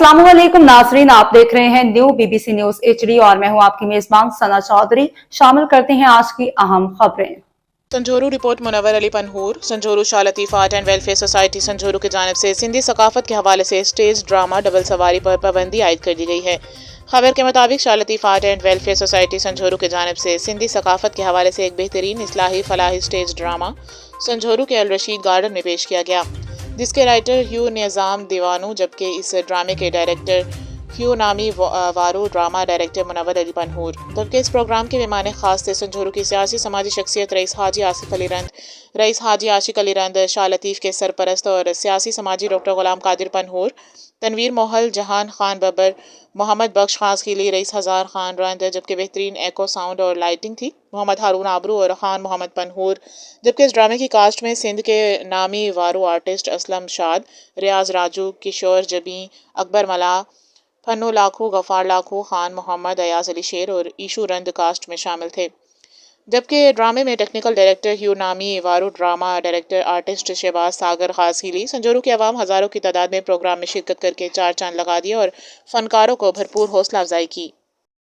अस्सलाम वालेकुम नाजरीन, आप देख रहे हैं न्यू बीबीसी न्यूज HD और मैं हूं आपकी मेजबान सना चौधरी। शामिल करते हैं आज की अहम खबरें। Sanjhoro report Munawar Ali Panhwar. Sanjhoro Shah Latif Art and Welfare Society Sanjhoro की जानिब से सिंधी सकाफत के हवाले से स्टेज ड्रामा डबल सवारी पर पाबंदी आयद कर दी गई है। खबर के मुताबिक Shah Latif Art and Welfare Society Sanjhoro की जानिब से सिंधी सकाफत के हवाले से एक बेहतरीन इस्लाही फलाही स्टेज ड्रामा संजोरू के अल रशीद गार्डन में पेश किया गया, जिसके राइटर ह्यू निज़ाम दीवानू जबकि इस ड्रामे के डायरेक्टर ह्यू नामी वारू ड्रामा डायरेक्टर मुनव्वर अली पनहूर। जबकि इस प्रोग्राम के मेहमान खास थे संजोरू की सियासी समाजी शख्सियत रईस हाजी आसिफ अली रंद, रईस हाजी आशिक अली रंद, शाह लतीफ़ के सरपरस्त और सियासी समाजी डॉक्टर गुलाम कादिर पनहूर, तनवीर मोहल, जहान खान बबर, मोहम्मद बख्श खासखीली, रईस हज़ार खान रंद। जबकि बेहतरीन एको साउंड और लाइटिंग थी मोहम्मद हारून आबरू और खान मोहम्मद पनहूर। जबकि इस ड्रामे की कास्ट में सिंध के नामी वारू आर्टिस्ट असलम शाद, रियाज राजू, किशोर जबी, अकबर मला, फन्नू लाखू, गफ़ार लाखू, खान मोहम्मद, अयाज अली शेर और ईशू रंद कास्ट में शामिल थे। जबकि ड्रामे में टेक्निकल डायरेक्टर ह्यू नामी वारू, ड्रामा डायरेक्टर आर्टिस्ट शहबाज सागर खासखीली। संजोरू की आवाम हज़ारों की तादाद में प्रोग्राम में शिरकत करके चार चांद लगा दिए और फनकारों को भरपूर हौसला अफजाई की।